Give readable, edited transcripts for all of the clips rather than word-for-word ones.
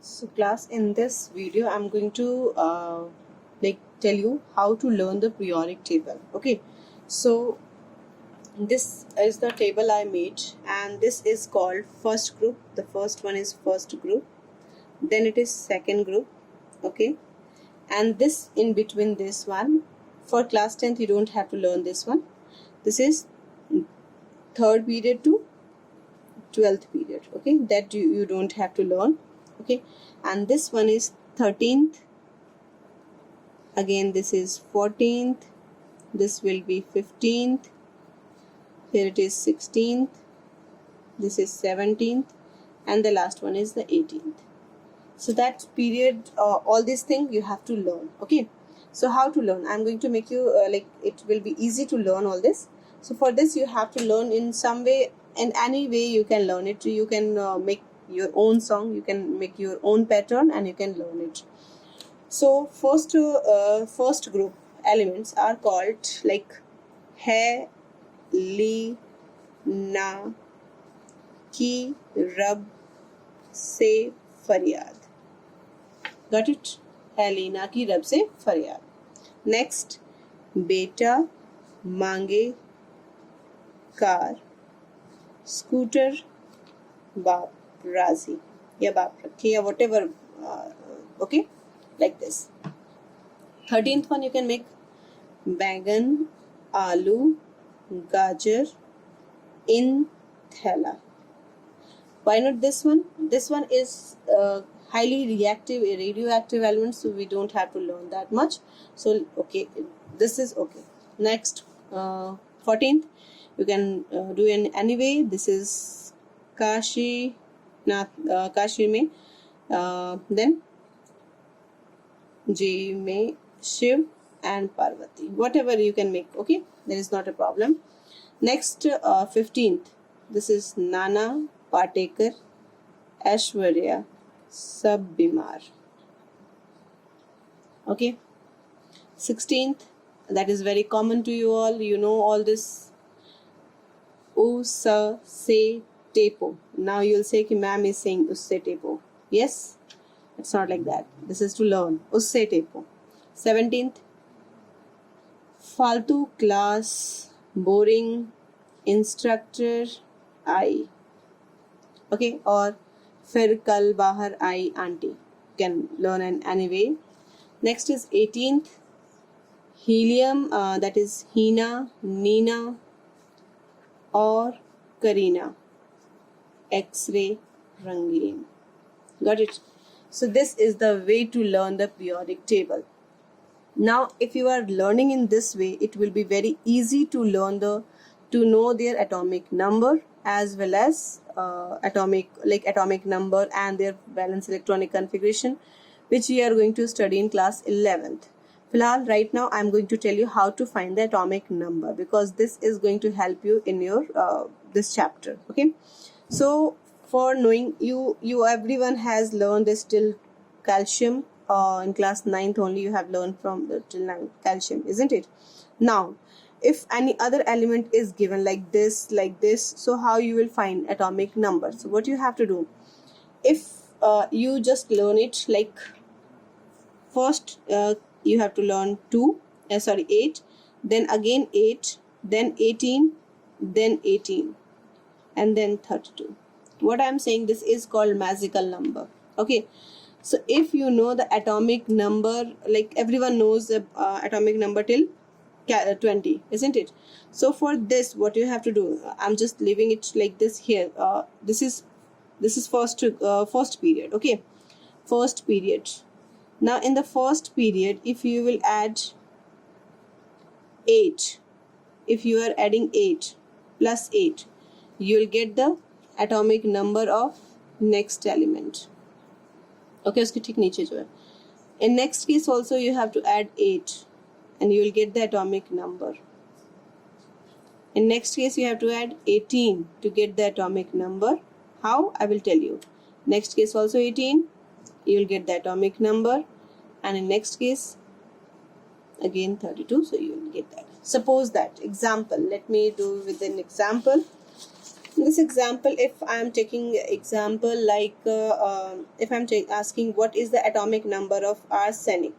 So class, in this video I'm going to tell you how to learn the periodic table. Okay, so this is the table I made, and this is called first group. The first one is first group, then it is second group. Okay, and this in between this one, for class 10th you don't have to learn this one. This is third period to 12th period. Okay, that you don't have to learn. Okay, and this one is 13th, again this is 14th, this will be 15th, here it is 16th, this is 17th, and the last one is the 18th. So that period, all these things you have to learn. Okay, so how to learn? I'm going to make you it will be easy to learn all this. So for this you have to learn in some way, in any way you can learn it. You can make your own song, you can make your own pattern, and you can learn it. So first group elements are called like hai, li, na, ki, rab, se, faryad. Got it? Hai, li, na, ki, rab, se, faryad. Next, beta, mange, car, scooter, baap, razi, ya baap rakhe, ya whatever. Okay, like this. 13th one you can make बैंगन, आलू, gajar, in thela. Why not this one? This one is highly reactive, radioactive elements, so we don't have to learn that much. So okay, this is okay. Next, 14th you can do in any way. This is Kashi, Kashi में, then J में Shiv and Parvati. Whatever you can make. Okay, there is not a problem. Next, 15th. This is Nana, Patekar, Aishwarya, Sab Bimar. Okay. 16th. That is very common to you all. You know all this. U, sa, se, tepo. Now you will say कि ma'am is saying usse tepo. Yes, it's not like that. This is to learn. Usse tepo. 17th. Faltu, class, boring, instructor, I. Okay, or फिर कल बाहर आई aunty. Can learn in any way. Next is 18th. Helium, that is Hina, Nina, or Karina. X-ray, Rangeen. Got it? So this is the way to learn the periodic table. Now, if you are learning in this way, it will be very easy to learn to know their atomic number, as well as atomic number and their valence electronic configuration, which we are going to study in class 11th. Filhal, right now I'm going to tell you how to find the atomic number, because this is going to help you in your this chapter. Okay, so for knowing, you everyone has learned this till calcium. In class 9th only you have learned from till 9th calcium, isn't it? Now, if any other element is given like this, so how you will find atomic number? So what you have to do, if you just learn it like first you have to learn 8, then again 8, then 18, then 18, and then 32. What I am saying, this is called magical number. Okay, so if you know the atomic number, like everyone knows the atomic number till 20, isn't it? So for this, what you have to do, I'm just leaving it like this here. This is first period. Okay, first period. Now in the first period, if you will add 8, if you are adding 8 plus 8, you will get the atomic number of next element. Okay, उसके ठीक नीचे जो है. In next case also you have to add 8 and you will get the atomic number. In next case you have to add 18 to get the atomic number. How? I will tell you. Next case also 18, you will get the atomic number, and in next case again 32, so you will get that. Suppose that example, let me do with an example. In this example, if I am taking example like if I'm asking what is the atomic number of arsenic.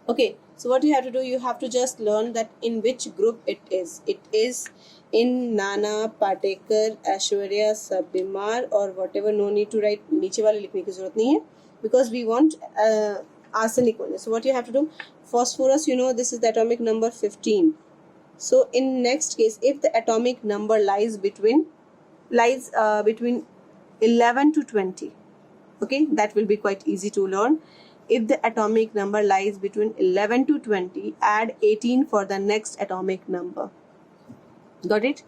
Okay, so what you have to do, you have to just learn that in which group it is. It is in Nana, Patekar, Aishwarya, Sabimar or whatever. No need to write नीचे वाले लिखने की जरूरत नहीं है because we want arsenic only. So what you have to do, phosphorus, you know this is the atomic number 15. So in next case, if the atomic number lies between 11 to 20, okay, that will be quite easy to learn. If the atomic number lies between 11 to 20, add 18 for the next atomic number. Got it?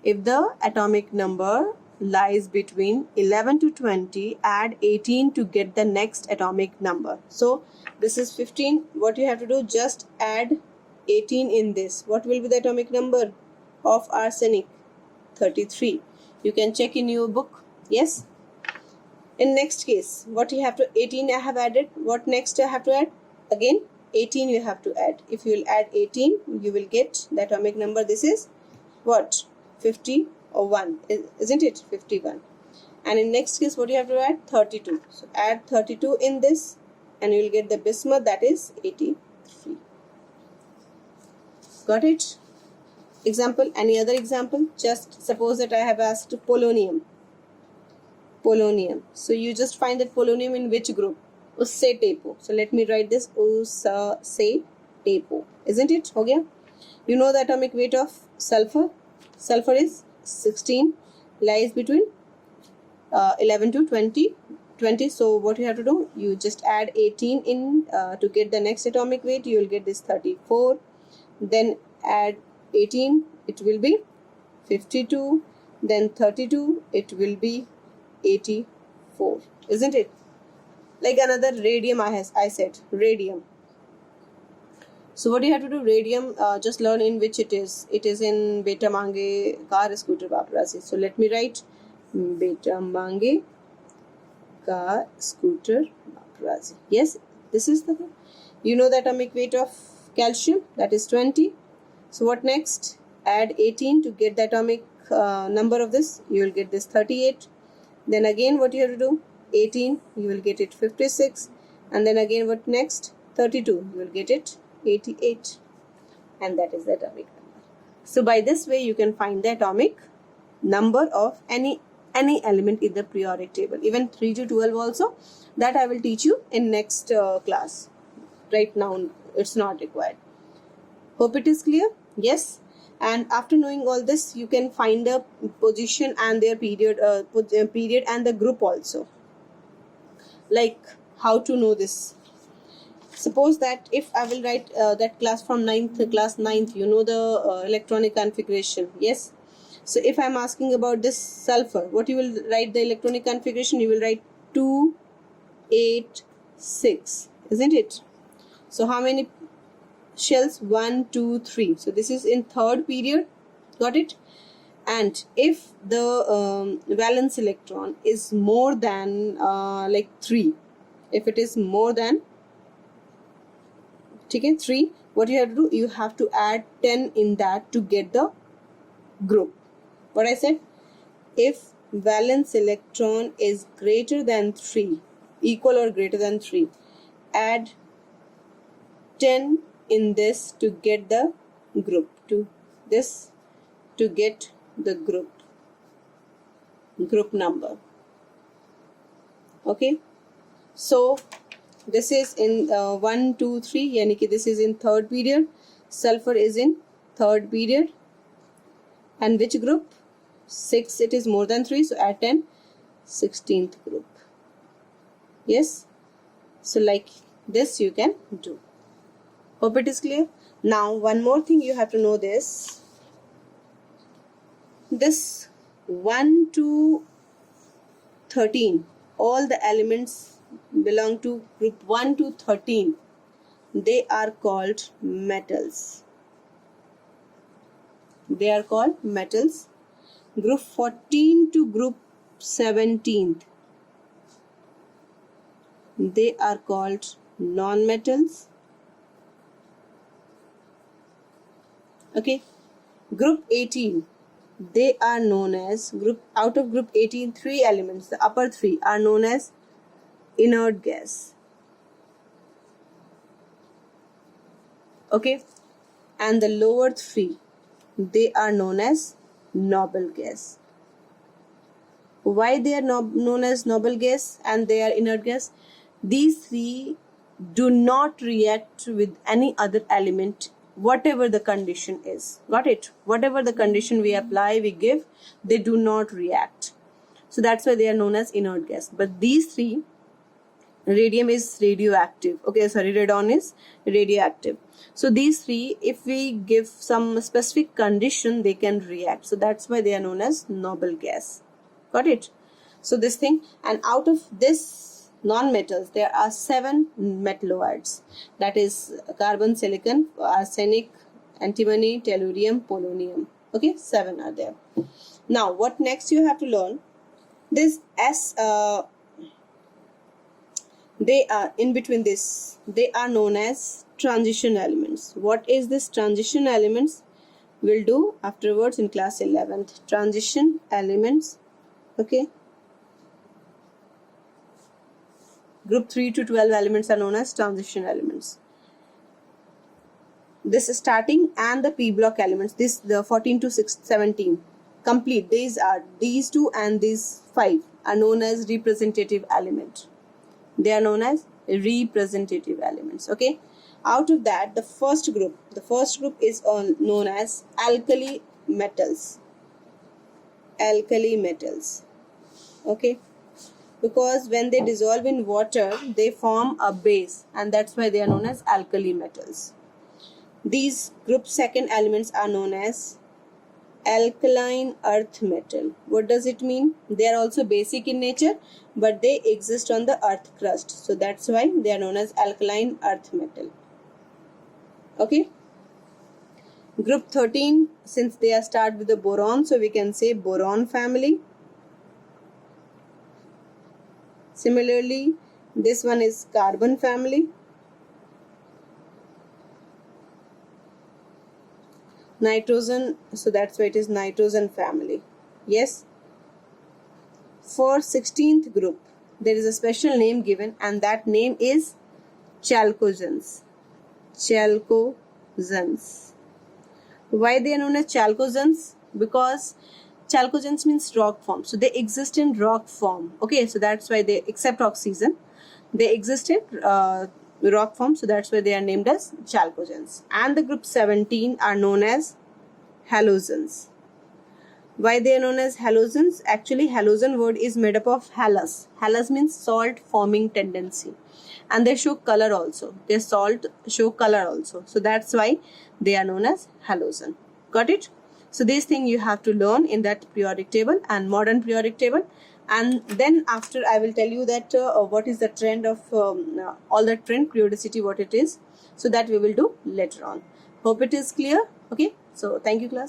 If the atomic number lies between 11 to 20, add 18 to get the next atomic number. So this is 15. What you have to do, just add 18 in this. What will be the atomic number of arsenic? 33. You can check in your book. Yes. In next case, what you have to, 18 I have added. What next I have to add? Again 18 you have to add. If you will add 18, you will get the atomic number. This is what? 51, isn't it? 51. And in next case, what you have to add? 32. So add 32 in this and you will get the bismuth, that is 83. Got it? Example, any other example? Just suppose that I have asked polonium. Polonium. So you just find that polonium in which group? Usse TaPo. So let me write this Usse TaPo. Isn't it? Okay. You know the atomic weight of sulfur? Sulfur is 16, lies between 11 to 20. So what you have to do? You just add 18 in to get the next atomic weight. You will get this 34. Then add 18. It will be 52. Then 32. It will be 84, isn't it? Like another radium, I said radium. So what do you have to do? Radium, just learn in which it is. It is in beta mange car scooter paparazzi. So let me write beta mange car scooter paparazzi. Yes, this is the, you know the atomic weight of calcium, that is 20. So what next? Add 18 to get the atomic number of this. You will get this 38. Then again what you have to do? 18, you will get it 56. And then again what next? 32, you will get it 88. And that is the atomic number. So by this way you can find the atomic number of any element in the periodic table. Even 3 to 12 also. That I will teach you in next class. Right now it's not required. Hope it is clear? Yes. And after knowing all this, you can find a position and their period and the group also. Like how to know this? Suppose that if I will write that class from class 9th, you know the electronic configuration. Yes. So if I am asking about this sulfur, what you will write the electronic configuration? You will write 2, 8, 6, isn't it? So how many shells? 1, 2, 3. So this is in third period. Got it? And if the valence electron is more than like 3, if it is more than 3, what you have to do? You have to add 10 in that to get the group. What I said? If valence electron is greater than 3, equal or greater than 3, add 10 in this to get the group, to this to get the group number. Okay, so this is in 1, 2, 3, yani ki this is in third period. Sulfur is in third period. And which group? 6. It is more than 3, so add 10, 16th group. Yes, so like this you can do. Hope it is clear. Now one more thing you have to know this 1 to 13, all the elements belong to group 1 to 13. They are called metals. They are called metals. Group 14 to group 17, they are called non-metals. Okay. Group 18, they are known as out of group 18, 3 elements, the upper 3 are known as inert gas. Okay, and the lower 3, they are known as noble gas. Why they are known as noble gas and they are inert gas? These 3 do not react with any other element, whatever the condition is. Got it? Whatever the condition we apply, we give, they do not react. So that's why they are known as inert gas. But these 3, radium is radioactive. Okay, sorry, radon is radioactive. So these 3, if we give some specific condition, they can react. So that's why they are known as noble gas. Got it? So this thing, and out of this non-metals, there are 7 metalloids. That is carbon, silicon, arsenic, antimony, tellurium, polonium. Okay, 7 are there. Now, what next you have to learn? This they are in between this. They are known as transition elements. What is this transition elements? We'll do afterwards in class 11th. Transition elements. Okay. Group 3 to 12 elements are known as transition elements. This starting and the P block elements, this the 14 to 17 complete. These 2 and these 5 are known as representative element. They are known as representative elements. Okay. Out of that, the first group is known as alkali metals. Alkali metals. Okay. Because when they dissolve in water, they form a base, and that's why they are known as alkali metals. These group second elements are known as alkaline earth metal. What does it mean? They are also basic in nature, but they exist on the earth crust. So that's why they are known as alkaline earth metal. Okay. Group 13, since they are start with the boron, so we can say boron family. Similarly, this one is carbon family. Nitrogen, so that's why it is nitrogen family. Yes. For 16th group, there is a special name given, and that name is chalcogens. Chalcogens. Why they are known as chalcogens? Because chalcogens means rock form. So they exist in rock form. Okay, so that's why they, except oxygen, they exist in rock form. So that's why they are named as chalcogens. And the group 17 are known as halogens. Why they are known as halogens? Actually, halogen word is made up of halous. Halous means salt forming tendency. And they show color also. Their salt show color also. So that's why they are known as halogen. Got it? So this thing you have to learn in that periodic table and modern periodic table. And then after I will tell you that what is the trend of all the trend periodicity, what it is. So that we will do later on. Hope it is clear. Okay. So thank you class.